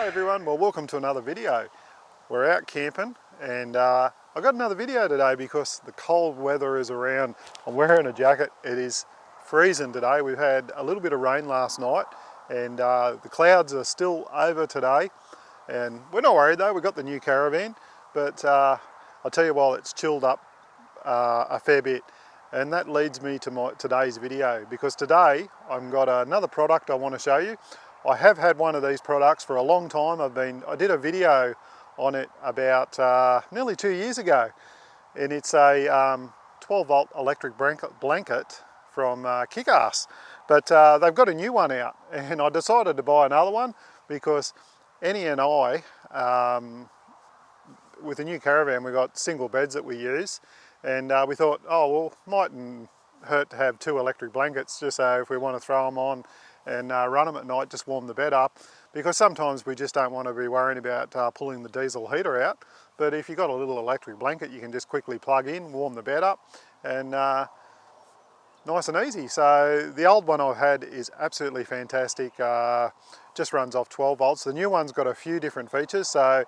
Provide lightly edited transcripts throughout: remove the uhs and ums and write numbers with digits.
everyone, well welcome to another video. We're out camping and I've got another video today because the cold weather is around. I'm wearing a jacket. It is freezing today. We've had a little bit of rain last night and the clouds are still over today, and we're not worried though. We've got the new caravan, but I'll tell you, while it's chilled up a fair bit, and that leads me to today's video, because today I've got another product I want to show you. I have had one of these products for a long time. I did a video on it about nearly 2 years ago, and it's a 12 volt electric blanket from Kickass. But they've got a new one out, and I decided to buy another one because Annie and I, with the new caravan, we got single beds that we use, and we thought, oh well, mightn't hurt to have 2 electric blankets, just so if we want to throw them on and run them at night, just warm the bed up, because sometimes we just don't want to be worrying about pulling the diesel heater out. But if you've got a little electric blanket, you can just quickly plug in, warm the bed up, and nice and easy. So the old one I've had is absolutely fantastic, just runs off 12 volts. The new one's got a few different features, so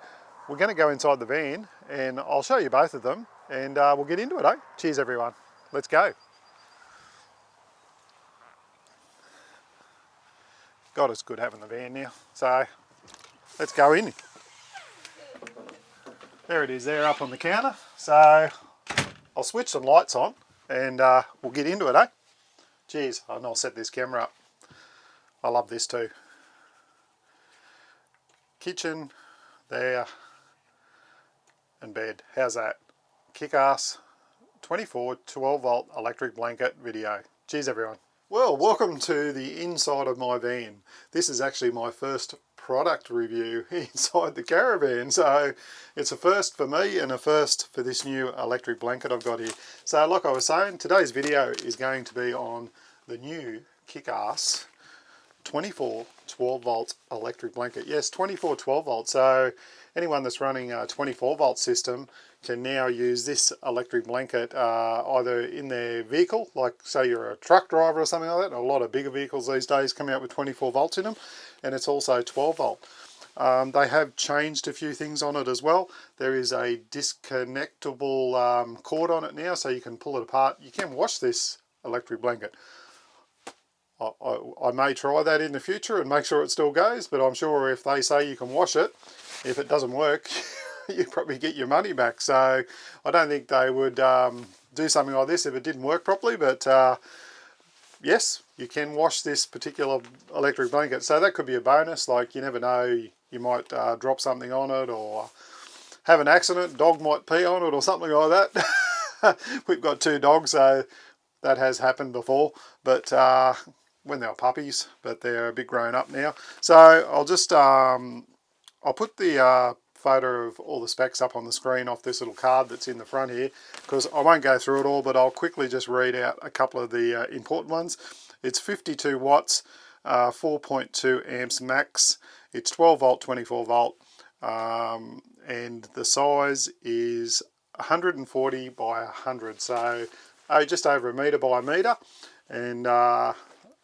we're going to go inside the van and I'll show you both of them, and we'll get into it, eh? Cheers everyone, let's go. God, it's good having the van now. So let's go in. There it is there up on the counter. So I'll switch some lights on and we'll get into it, eh? Cheers. And I'll set this camera up. I love this too. Kitchen there and bed. How's that? Kick-ass 24 12 volt electric blanket video. Cheers everyone. Well, welcome to the inside of my van. This is actually my first product review inside the caravan, so it's a first for me and a first for this new electric blanket I've got here. So like I was saying, today's video is going to be on the new Kickass 24 12 volt electric blanket. Yes, 24 12 volts. So anyone that's running a 24 volt system can now use this electric blanket either in their vehicle, like say you're a truck driver or something like that. A lot of bigger vehicles these days come out with 24 volts in them, and it's also 12 volt. They have changed a few things on it as well. There is a disconnectable cord on it now, so you can pull it apart. You can wash this electric blanket. I may try that in the future and make sure it still goes, but I'm sure if they say you can wash it, if it doesn't work, you probably get your money back. So I don't think they would do something like this if it didn't work properly, but yes, you can wash this particular electric blanket. So that could be a bonus. Like, you never know, you might drop something on it or have an accident, dog might pee on it or something like that. We've got 2 dogs, so that has happened before, but when they were puppies, but they're a bit grown up now. So I'll just I'll put the photo of all the specs up on the screen off this little card that's in the front here, because I won't go through it all, but I'll quickly just read out a couple of the important ones. It's 52 watts, 4.2 amps max. It's 12 volt, 24 volt, and the size is 140 by 100, so just over a metre by a metre. And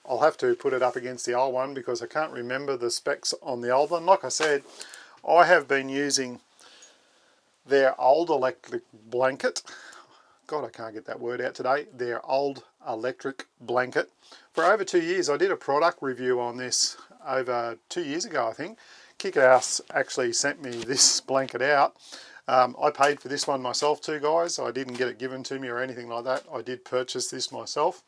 I'll have to put it up against the old one because I can't remember the specs on the old one. Like I said, I have been using their old electric blanket. God, I can't get that word out today. Their old electric blanket for over 2 years. I did a product review on this over 2 years ago, I think. Kickass actually sent me this blanket out. I paid for this one myself too, guys. I didn't get it given to me or anything like that. I did purchase this myself.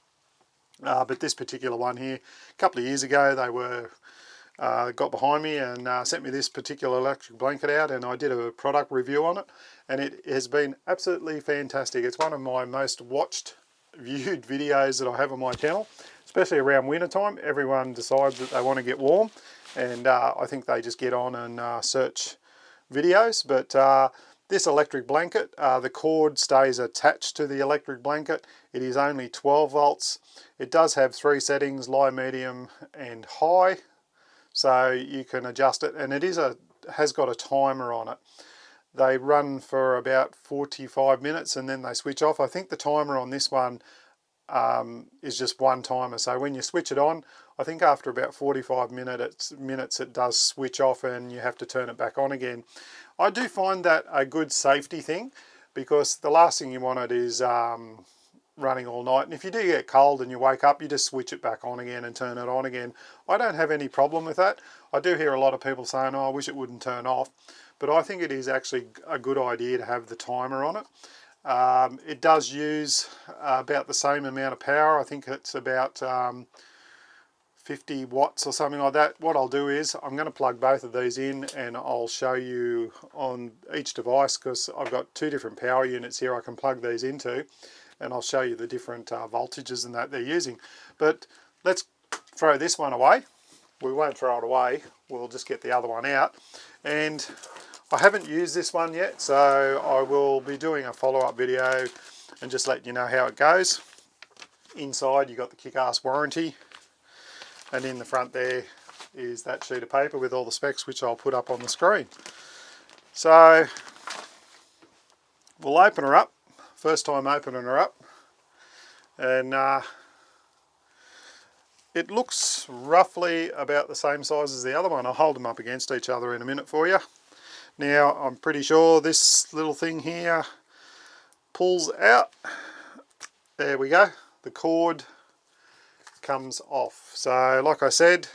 But this particular one here, a couple of years ago, they were got behind me and sent me this particular electric blanket out, and I did a product review on it, and it has been absolutely fantastic. It's one of my most watched, viewed videos that I have on my channel, especially around winter time. Everyone decides that they want to get warm, and I think they just get on and search videos. But this electric blanket, the cord stays attached to the electric blanket. It is only 12 volts. It does have 3 settings, low, medium and high, so you can adjust it, and it has got a timer on it. They run for about 45 minutes and then they switch off. I think the timer on this one is just one timer. So when you switch it on, I think after about 45 minutes it does switch off and you have to turn it back on again. I do find that a good safety thing, because the last thing you want it is running all night. And if you do get cold and you wake up, you just switch it back on again and turn it on again. I don't have any problem with that. I do hear a lot of people saying, oh, I wish it wouldn't turn off. But I think it is actually a good idea to have the timer on it. It does use about the same amount of power. I think it's about 50 watts or something like that. What I'll do is I'm going to plug both of these in and I'll show you on each device, because I've got two different power units here I can plug these into, and I'll show you the different voltages and that they're using. But let's throw this one away. We won't throw it away, we'll just get the other one out. And I haven't used this one yet, so I will be doing a follow-up video and just let you know how it goes. Inside you've got the Kickass warranty, and in the front there is that sheet of paper with all the specs, which I'll put up on the screen. So we'll open her up, first time opening her up, and it looks roughly about the same size as the other one. I'll hold them up against each other in a minute for you. Now I'm pretty sure this little thing here pulls out. There we go. The cord comes off. So like I said,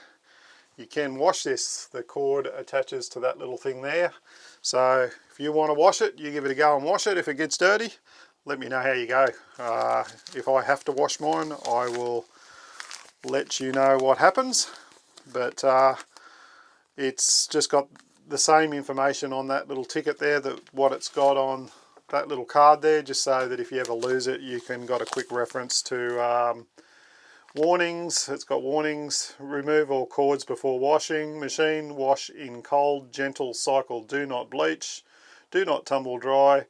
you can wash this. The cord attaches to that little thing there. So if you want to wash it, you give it a go and wash it. If it gets dirty, let me know how you go. If I have to wash mine, I will let you know what happens. But it's just got the same information on that little ticket there, that what it's got on that little card there, just so that if you ever lose it, you can got a quick reference to warnings. It's got warnings: remove all cords before washing machine, wash in cold, gentle cycle, do not bleach, do not tumble dry,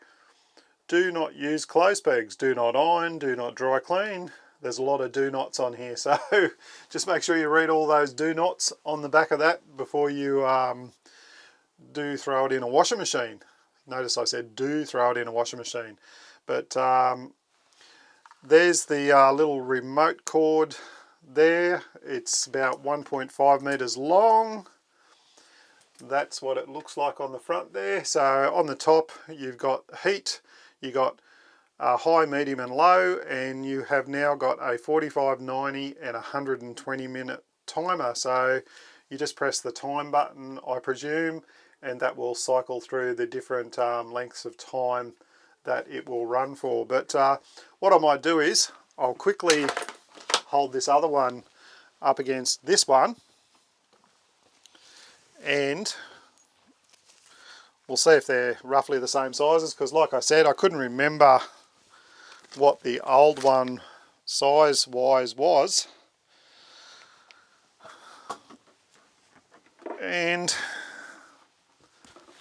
do not use clothes pegs, do not iron, do not dry clean. There's a lot of do nots on here, so just make sure you read all those do nots on the back of that before you do throw it in a washing machine. Notice I said do throw it in a washing machine. But there's the little remote cord there. It's about 1.5 meters long. That's what it looks like on the front there. So on the top you've got heat, you've got high, medium and low, and you have now got a 45, 90 and 120 minute timer. So you just press the time button, I presume, and that will cycle through the different lengths of time that it will run for. But what I might do is I'll quickly hold this other one up against this one, and we'll see if they're roughly the same sizes, because like I said, I couldn't remember what the old one size wise was, and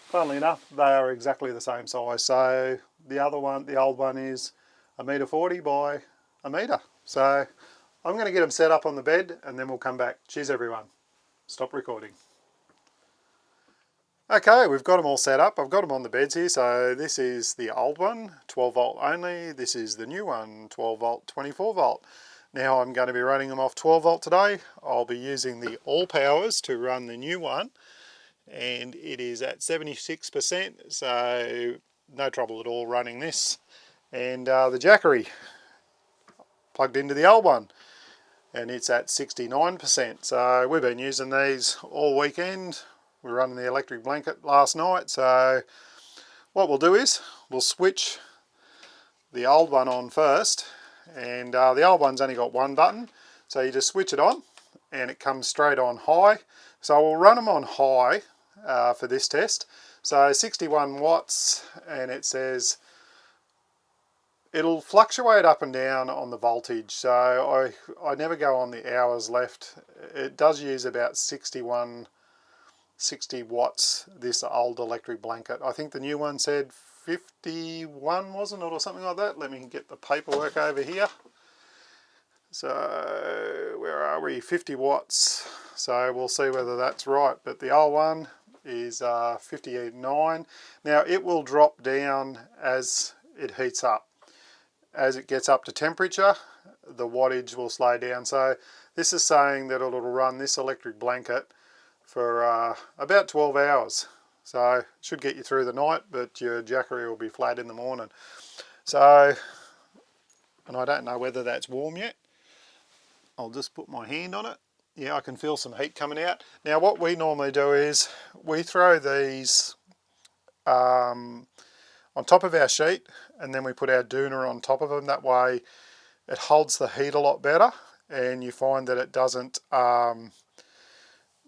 funnily enough they are exactly the same size. So the other one, the old one, is 1.40 m by 1 metre. So I'm going to get them set up on the bed and then we'll come back. Cheers everyone. Stop recording. Okay, we've got them all set up. I've got them on the beds here. So this is the old one, 12 volt only. This is the new one, 12 volt, 24 volt. Now I'm going to be running them off 12 volt today. I'll be using the all powers to run the new one, and it is at 76%, so no trouble at all running this. And the Jackery plugged into the old one, and it's at 69%. So we've been using these all weekend. We were running the electric blanket last night. So what we'll do is we'll switch the old one on first, and the old one's only got one button, so you just switch it on and it comes straight on high. So we'll run them on high for this test. So 61 watts, and it says it'll fluctuate up and down on the voltage, so I never go on the hours left. It does use about 60 watts, this old electric blanket. I think the new one said 51, wasn't it, or something like that? Let me get the paperwork over here. So where are we? 50 watts. So we'll see whether that's right. But the old one is 59. Now it will drop down as it heats up. As it gets up to temperature, the wattage will slow down. So this is saying that it'll run this electric blanket for about 12 hours. So it should get you through the night, but your jackery will be flat in the morning. So, and I don't know whether that's warm yet. I'll just put my hand on it. Yeah, I can feel some heat coming out. Now what we normally do is we throw these on top of our sheet, and then we put our doona on top of them. That way it holds the heat a lot better, and you find that it doesn't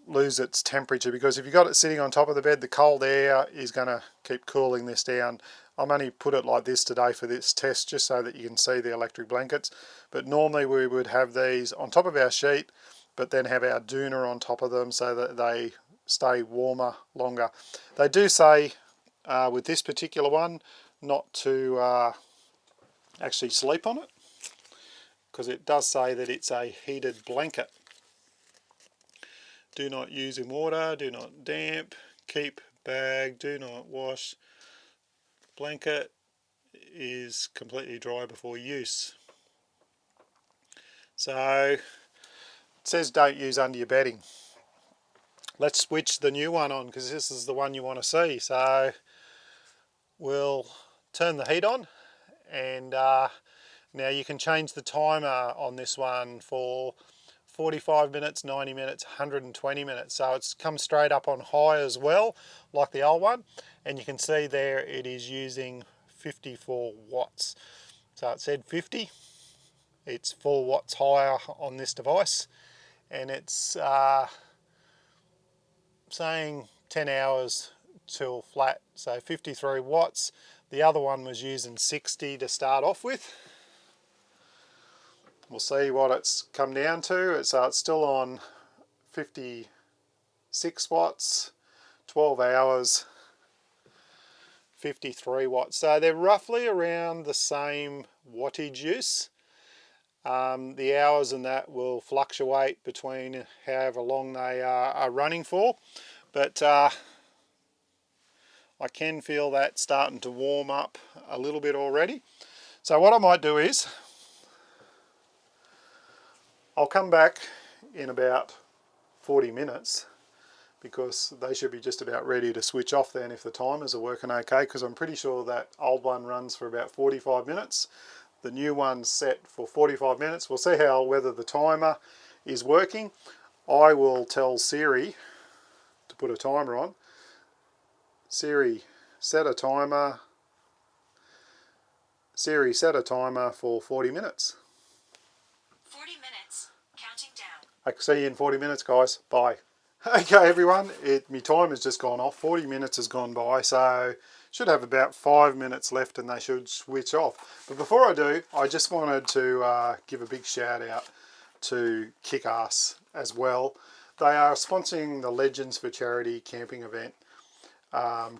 lose its temperature, because if you've got it sitting on top of the bed, the cold air is going to keep cooling this down. I'm only put it like this today for this test, just so that you can see the electric blankets. But normally we would have these on top of our sheet, but then have our doona on top of them so that they stay warmer longer. They do say with this particular one not to actually sleep on it, because it does say that it's a heated blanket. Do not use in water, do not damp, keep bag, do not wash. Blanket is completely dry before use. So it says don't use under your bedding. Let's switch the new one on, because this is the one you want to see. So we'll turn the heat on, and now you can change the timer on this one for 45 minutes, 90 minutes, 120 minutes. So it's come straight up on high as well, like the old one. And you can see there it is using 54 watts. So it said 50. It's 4 watts higher on this device. And it's saying 10 hours till flat. So 53 watts. The other one was using 60 to start off with. We'll see what it's come down to. It's still on 56 watts, 12 hours, 53 watts. So they're roughly around the same wattage use. The hours and that will fluctuate between however long they are running for. But I can feel that starting to warm up a little bit already. So what I might do is, I'll come back in about 40 minutes, because they should be just about ready to switch off then if the timers are working okay, because I'm pretty sure that old one runs for about 45 minutes. The new one's set for 45 minutes. We'll see whether the timer is working. I will tell Siri to put a timer on. Siri, set a timer. Siri, set a timer for 40 minutes. 40 minutes, counting down. I can see you in 40 minutes, guys. Bye. Okay, everyone, my time has just gone off. 40 minutes has gone by, so should have about 5 minutes left and they should switch off. But before I do, I just wanted to give a big shout out to Kickass as well. They are sponsoring the Legends for Charity camping event.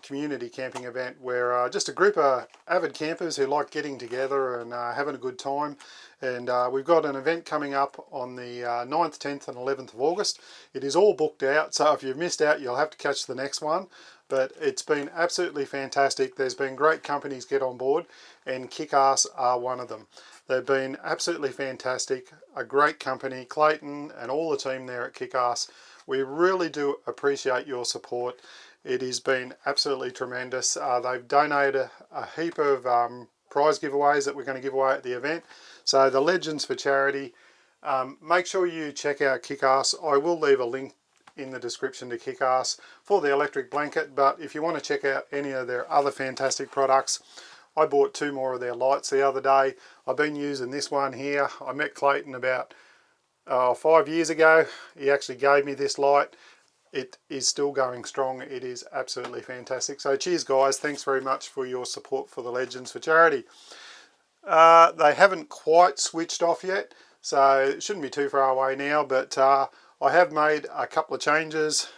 Community camping event, where just a group of avid campers who like getting together and having a good time. And we've got an event coming up on the 9th, 10th and 11th of August. It is all booked out, so if you've missed out, you'll have to catch the next one. But it's been absolutely fantastic. There's been great companies get on board, and Kickass are one of them. They've been absolutely fantastic. A great company, Clayton and all the team there at Kickass. We really do appreciate your support. It has been absolutely tremendous. They've donated a heap of prize giveaways that we're going to give away at the event. So the Legends for Charity, make sure you check out Kickass. I will leave a link in the description to Kickass for the electric blanket, but if you want to check out any of their other fantastic products, I bought 2 more of their lights the other day. I've been using this one here. I met Clayton about 5 years ago. He actually gave me this light. It is still going strong. It is absolutely fantastic. So cheers, guys. Thanks very much for your support for the Legends for Charity. They haven't quite switched off yet, so it shouldn't be too far away now, but I have made a couple of changes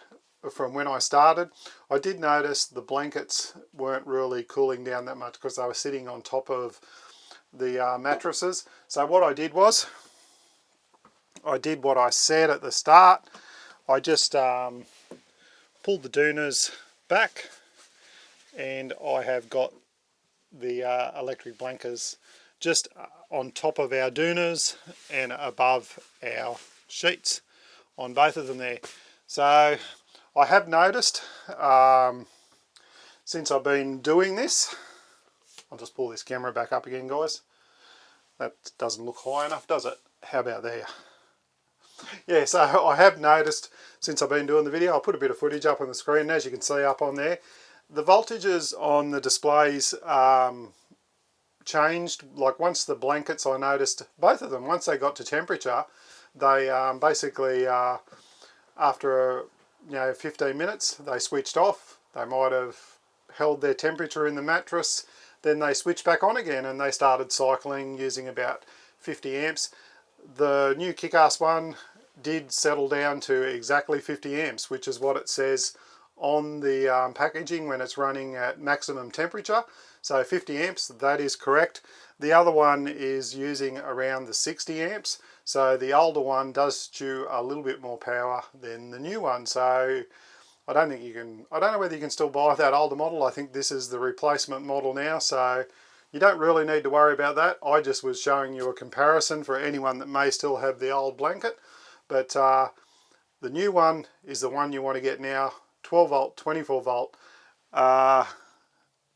from when I started. I did notice the blankets weren't really cooling down that much because they were sitting on top of the mattresses. So what I did was, I did what I said at the start. I just pulled the doonas back, and I have got the electric blankets just on top of our doonas and above our sheets on both of them there. So I have noticed since I've been doing this, I'll just pull this camera back up again, guys. That doesn't look high enough, does it? How about there? Yeah, so I have noticed since I've been doing the video, I'll put a bit of footage up on the screen, as you can see up on there, the voltages on the displays changed. Like once the blankets, I noticed both of them, once they got to temperature, they basically after 15 minutes they switched off. They might have held their temperature in the mattress, then they switched back on again and they started cycling using about 50 amps. The new Kickass one did settle down to exactly 50 amps, which is what it says on the packaging when it's running at maximum temperature. So 50 amps, that is correct. The other one is using around the 60 amps. So the older one does stew a little bit more power than the new one. So I don't know whether you can still buy that older model. I think this is the replacement model now. So you don't really need to worry about that. I just was showing you a comparison for anyone that may still have the old blanket. But the new one is the one you want to get now. 12 volt, 24 volt.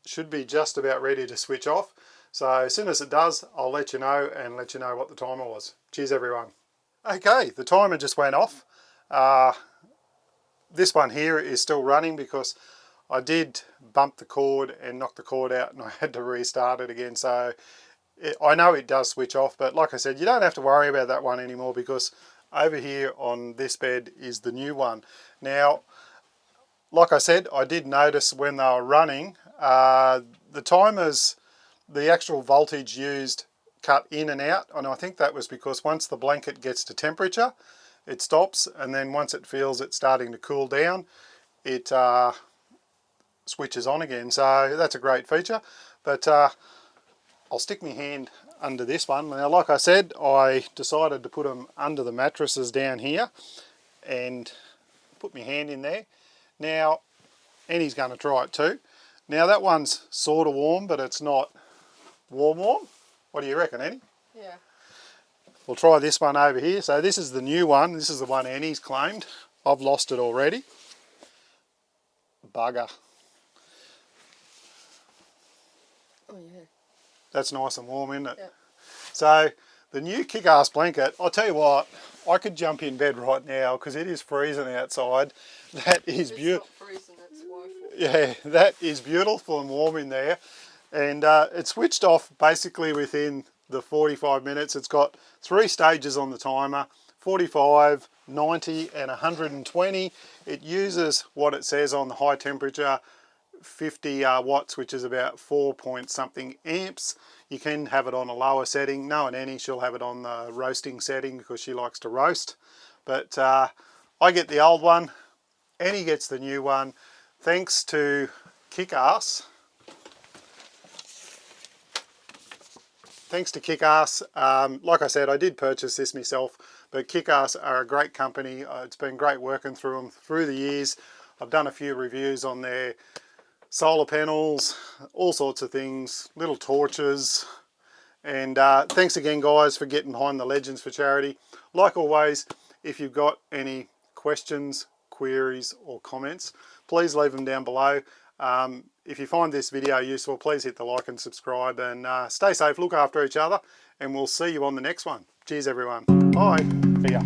Should be just about ready to switch off. So as soon as it does, I'll let you know and let you know what the timer was. Cheers everyone. Okay, the timer just went off. This one here is still running because I did bump the cord and knock the cord out and I had to restart it again. So I know it does switch off, but like I said, you don't have to worry about that one anymore because over here on this bed is the new one. Now, like I said, I did notice when they were running, the timers, the actual voltage used cut in and out, and I think that was because once the blanket gets to temperature, it stops, and then once it feels it's starting to cool down, it switches on again. So that's a great feature. But I'll stick my hand under this one. Now, like I said, I decided to put them under the mattresses down here and put my hand in there. Now, Annie's going to try it too. Now that one's sort of warm, but it's not warm. What do you reckon, Annie? Yeah. We'll try this one over here. So this is the new one. This is the one Annie's claimed. I've lost it already. Bugger. Oh yeah. That's nice and warm, isn't it? Yeah. So the new Kickass blanket, I'll tell you what, I could jump in bed right now because it is freezing outside. That is beautiful. It's not freezing, it's woeful. Yeah, that is beautiful and warm in there. And it switched off basically within the 45 minutes. It's got 3 stages on the timer, 45, 90 and 120. It uses what it says on the high temperature, 50 watts, which is about 4 point something amps. You can have it on a lower setting. Knowing Annie, she'll have it on the roasting setting because she likes to roast. But I get the old one, Annie gets the new one. Thanks to Kickass. Thanks to Kickass. Like I said, I did purchase this myself, but Kickass are a great company. It's been great working through them through the years. I've done a few reviews on their solar panels, all sorts of things, little torches. And thanks again, guys, for getting behind the Legends for charity. Like always, if you've got any questions, queries or comments, please leave them down below. If you find this video useful, please hit the like and subscribe, and stay safe, look after each other, and we'll see you on the next one. Cheers everyone. Bye. See ya.